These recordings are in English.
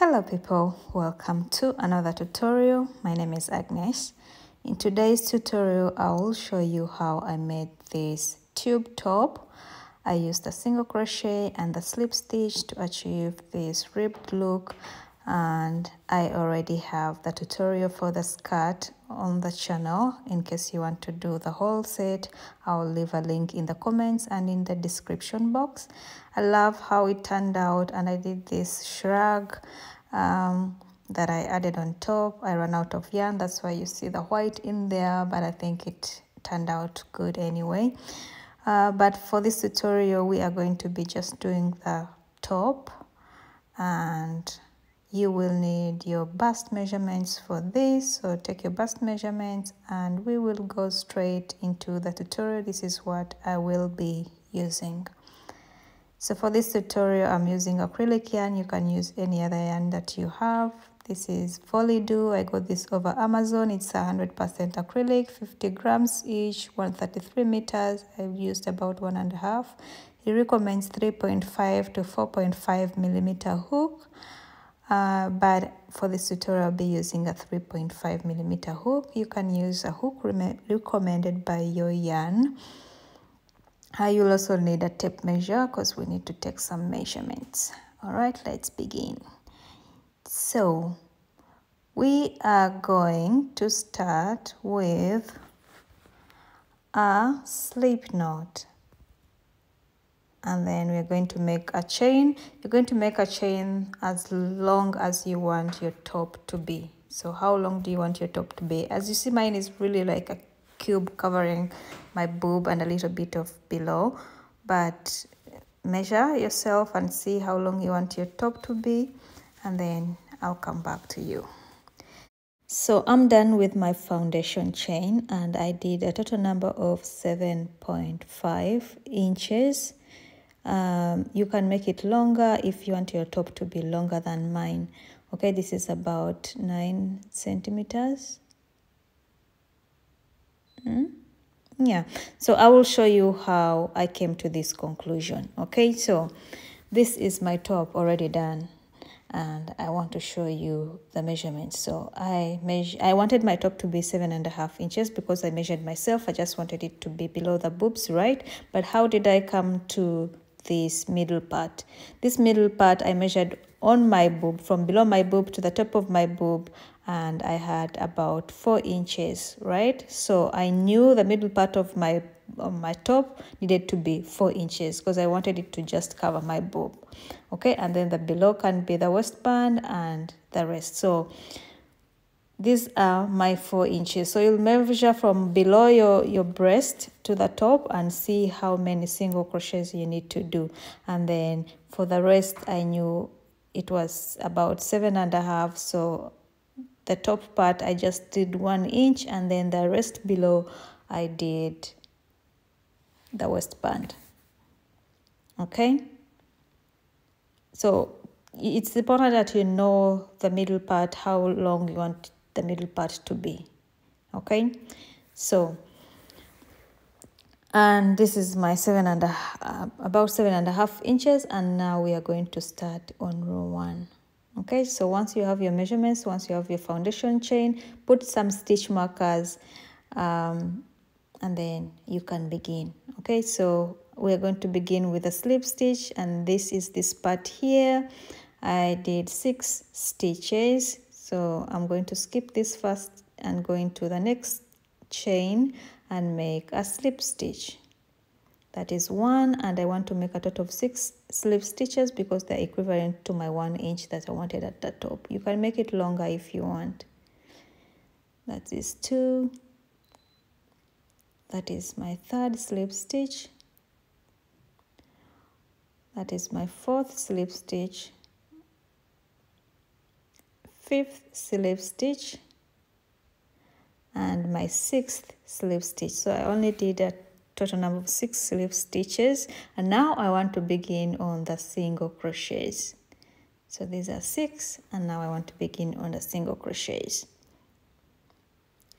Hello people, welcome to another tutorial. My name is Agnes. In today's tutorial, I will show you how I made this tube top. I used a single crochet and the slip stitch to achieve this ribbed look, and I already have the tutorial for the skirt on the channel. In case you want to do the whole set, I'll leave a link in the comments and in the description box. I love how it turned out, and I did this shrug that I added on top. I ran out of yarn, that's why you see the white in there, but I think it turned out good anyway. But for this tutorial, we are going to be just doing the top, and you will need your bust measurements for this. So take your bust measurements and we will go straight into the tutorial. This is what I will be using. So for this tutorial, I'm using acrylic yarn. You can use any other yarn that you have. This is Volley-Do. I got this over Amazon. It's 100% acrylic, 50 grams each, 133 meters. I've used about 1.5. It recommends 3.5 to 4.5 millimeter hook. But for this tutorial, I'll be using a 3.5 millimeter hook. You can use a hook recommended by your yarn. You'll also need a tape measure because we need to take some measurements. All right, let's begin. So we are going to start with a slip knot, and then we're going to make a chain. You're going to make a chain as long as you want your top to be. So how long do you want your top to be? As you see, mine is really like a cube covering my boob and a little bit of below, but measure yourself and see how long you want your top to be, and then I'll come back to you. So I'm done with my foundation chain, and I did a total number of 7.5 inches. You can make it longer if you want your top to be longer than mine. Okay, this is about 9 centimeters. Yeah, so I will show you how I came to this conclusion. Okay, so this is my top already done, and I want to show you the measurements. So I wanted my top to be 7.5 inches because I measured myself. I just wanted it to be below the boobs, right? But how did I come to this middle part? This middle part I measured on my boob, from below my boob to the top of my boob, and I had about 4 inches, right? So I knew the middle part of my top needed to be 4 inches because I wanted it to just cover my boob. Okay, and then the below can be the waistband and the rest. So these are my 4 inches. So you'll measure from below your breast to the top and see how many single crochets you need to do. And then for the rest, I knew it was about 7.5. So the top part, I just did 1 inch, and then the rest below, I did the waistband. Okay? So it's important that you know the middle part, how long you want the middle part to be. Okay? So, and this is my about 7.5 inches, and now we are going to start on row 1. Okay, so once you have your measurements, once you have your foundation chain, put some stitch markers, and then you can begin. Okay, so we're going to begin with a slip stitch, and this is this part here. I did 6 stitches, so I'm going to skip this first and go into the next chain and make a slip stitch. That is 1, and I want to make a total of 6 slip stitches because they're equivalent to my 1 inch that I wanted at the top. You can make it longer if you want. That is 2. That is my 3rd slip stitch. That is my 4th slip stitch. 5th slip stitch. And my 6th slip stitch. So I only did a total number of 6 slip stitches, and now I want to begin on the single crochets. So these are 6, and now I want to begin on the single crochets.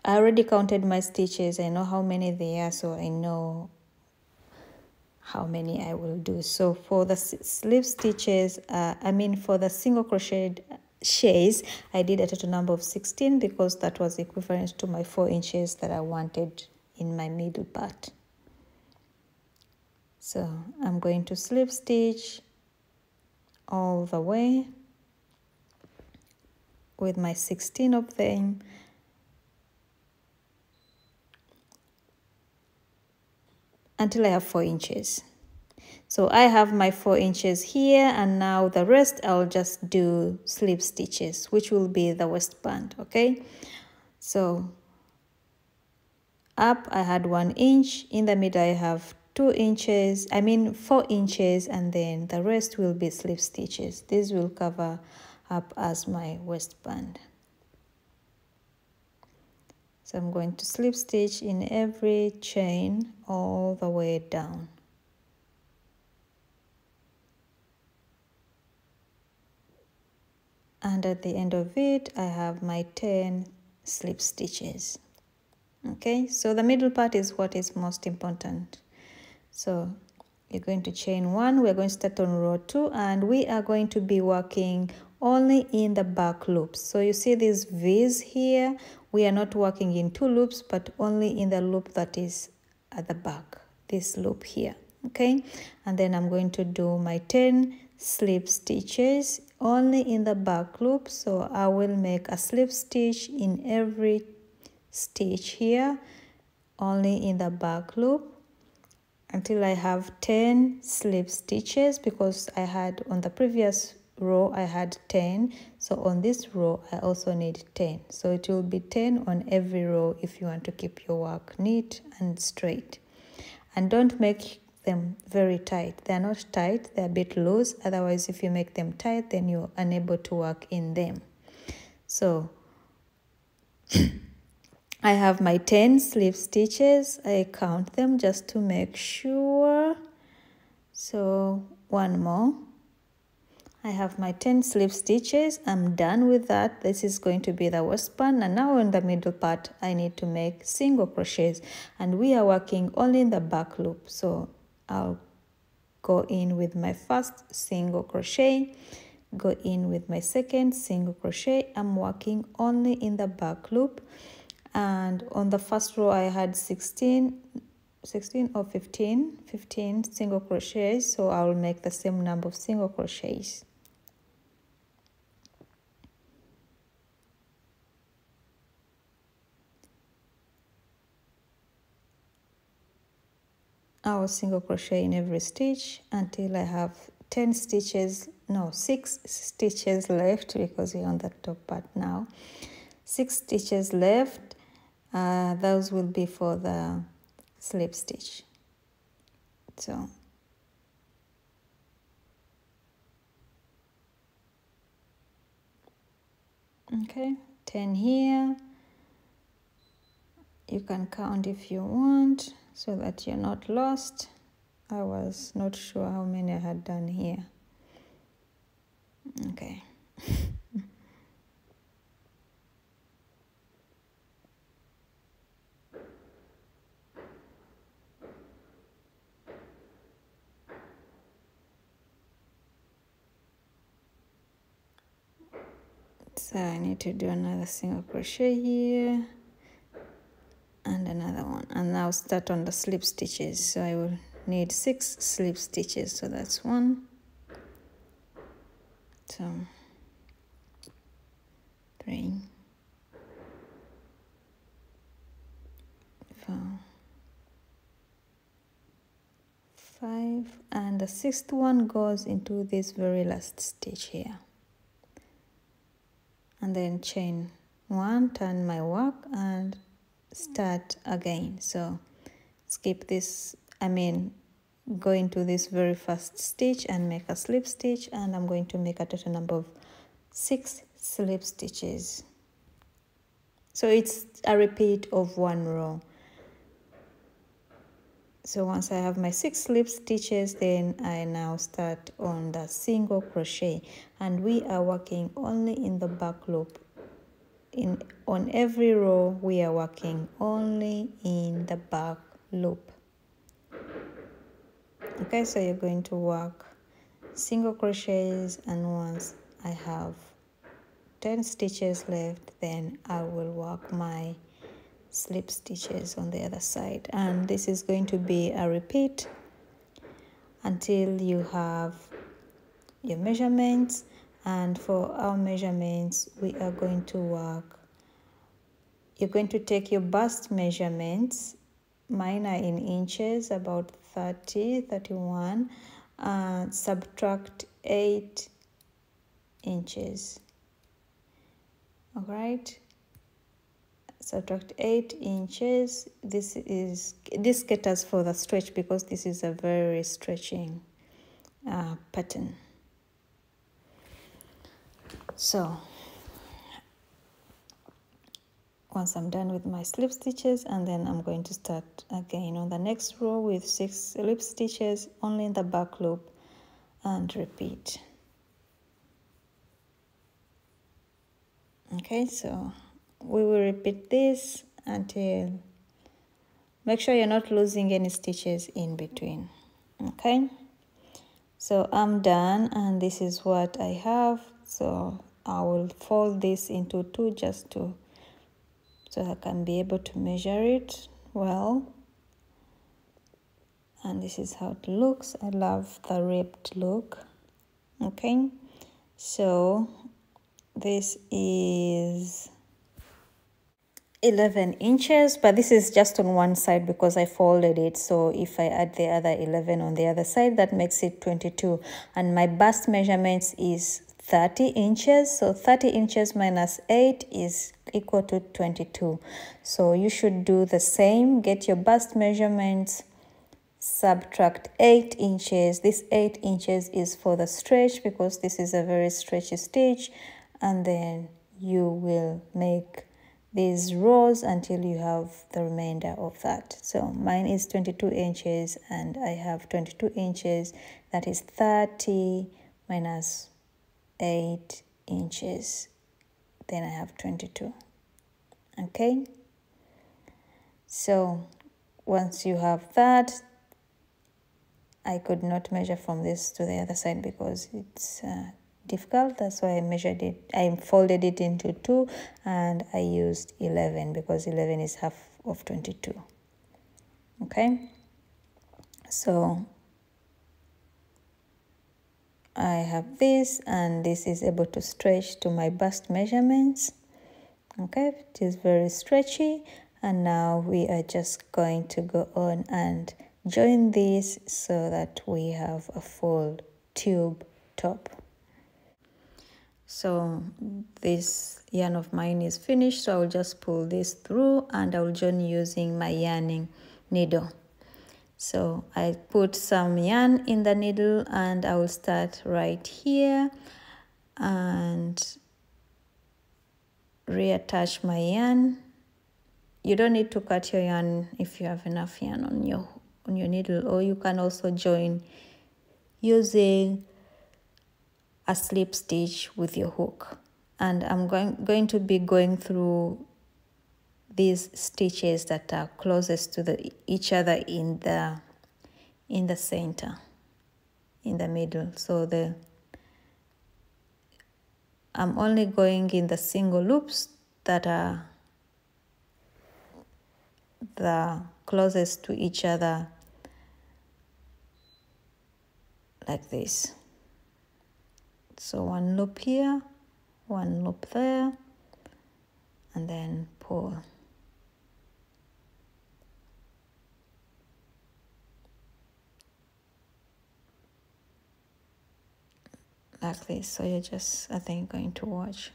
I already counted my stitches. I know how many there are, so I know how many I will do. So for the slip stitches, for the single crochet shays, I did a total number of 16 because that was equivalent to my 4 inches that I wanted in my middle part. So I'm going to slip stitch all the way with my 16 of them, until I have 4 inches. So I have my 4 inches here, and now the rest I'll just do slip stitches, which will be the waistband. Okay, so up I had 1 inch, in the middle I have 4 inches, and then the rest will be slip stitches. This will cover up as my waistband. So I'm going to slip stitch in every chain all the way down. And at the end of it, I have my 10 slip stitches. Okay, so the middle part is what is most important. So you're going to chain 1, we're going to start on row 2, and we are going to be working only in the back loops. So you see these V's here, we are not working in 2 loops, but only in the loop that is at the back, this loop here. Okay, and then I'm going to do my 10 slip stitches only in the back loop. So I will make a slip stitch in every stitch here, only in the back loop, until I have 10 slip stitches, because I had on the previous row I had 10, so on this row I also need 10. So it will be 10 on every row if you want to keep your work neat and straight. And don't make them very tight. They're not tight, they're a bit loose. Otherwise, if you make them tight, then you're unable to work in them. So I have my 10 slip stitches. I count them just to make sure. So one more. I have my 10 slip stitches. I'm done with that. This is going to be the waistband, and now in the middle part I need to make single crochets, and we are working only in the back loop. So I'll go in with my first single crochet, go in with my second single crochet. I'm working only in the back loop, and on the first row I had 16 or 15 single crochets, so I will make the same number of single crochets. I will single crochet in every stitch until I have 6 stitches left, because we're on the top part now. 6 stitches left. Those will be for the slip stitch. So okay, 10 here. You can count if you want, so that you're not lost. I was not sure how many I had done here. Okay. So I need to do another single crochet here and another one, and now start on the slip stitches. So I will need 6 slip stitches. So that's 1, 2, 3, 4, 5, and the 6th one goes into this very last stitch here, and then chain 1, turn my work and start again. So skip this, go into this very first stitch and make a slip stitch, and I'm going to make a total number of 6 slip stitches. So it's a repeat of 1 row. So once I have my 6 slip stitches, then I now start on the single crochet, and we are working only in the back loop. On every row we are working only in the back loop. Okay, so you're going to work single crochets, and once I have 10 stitches left, then I will work my slip stitches on the other side, and this is going to be a repeat until you have your measurements. And for our measurements, we are going to work, you're going to take your bust measurements, mine are in inches, about 30, 31, and subtract 8 inches. All right, subtract 8 inches. This caters for the stretch because this is a very stretching pattern. So once I'm done with my slip stitches, and then I'm going to start again on the next row with 6 slip stitches only in the back loop and repeat. Okay, so we will repeat this until, make sure you're not losing any stitches in between. Okay, so I'm done, and this is what I have. So I will fold this into 2 just to, so I can be able to measure it well. And this is how it looks. I love the ribbed look. Okay, so this is 11 inches, but this is just on one side because I folded it. So if I add the other 11 on the other side, that makes it 22. And my bust measurements is 30 inches. So 30 inches minus 8 is equal to 22. So you should do the same. Get your bust measurements, subtract 8 inches. This 8 inches is for the stretch because this is a very stretchy stitch. And then you will make these rows until you have the remainder of that. So mine is 22 inches and I have 22 inches. That is 30 minus 8 inches. Then I have 22. Okay. So once you have that, I could not measure from this to the other side because it's difficult. That's why I measured it. I folded it into 2 and I used 11 because 11 is half of 22. Okay, so I have this, and this is able to stretch to my bust measurements. Okay, it is very stretchy, and now we are just going to go on and join this so that we have a full tube top. So this yarn of mine is finished, so I will just pull this through and I will join using my yarning needle. So I put some yarn in the needle and I will start right here and reattach my yarn. You don't need to cut your yarn if you have enough yarn on your needle, or you can also join using a slip stitch with your hook. And I'm going to be going through these stitches that are closest to each other in the center, in the middle. So I'm only going in the single loops that are the closest to each other, like this. So one loop here, one loop there, and then pull. Like this. So you're just, I think, going to watch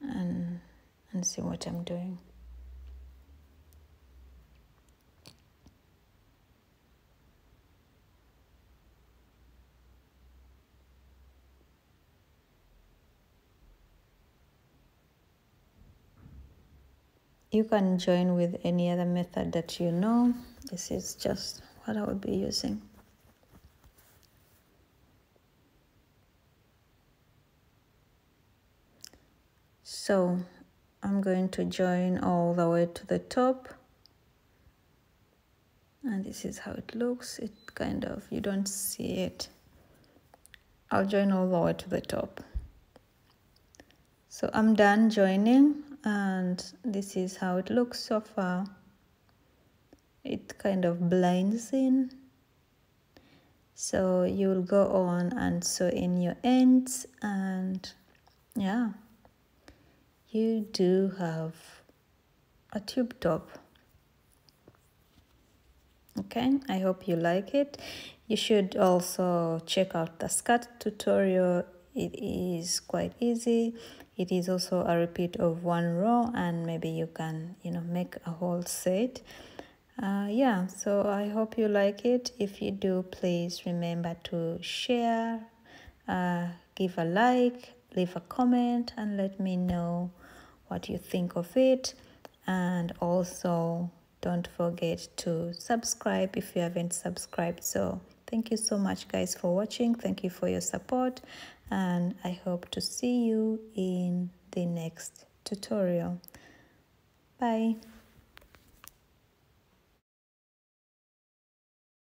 and see what I'm doing. You can join with any other method that you know. This is just what I will be using. So I'm going to join all the way to the top. And this is how it looks. It kind of, you don't see it. I'll join all the way to the top. So I'm done joining, and this is how it looks so far. It kind of blends in. So you'll go on and sew in your ends, and yeah, you do have a tube top. Okay, I hope you like it. You should also check out the skirt tutorial. It is quite easy. It is also a repeat of one row, and maybe you can, make a whole set. Yeah, so I hope you like it. If you do, please remember to share, give a like, leave a comment, and let me know what you think of it. And also, don't forget to subscribe if you haven't subscribed. So thank you so much, guys, for watching. Thank you for your support, and I hope to see you in the next tutorial. Bye.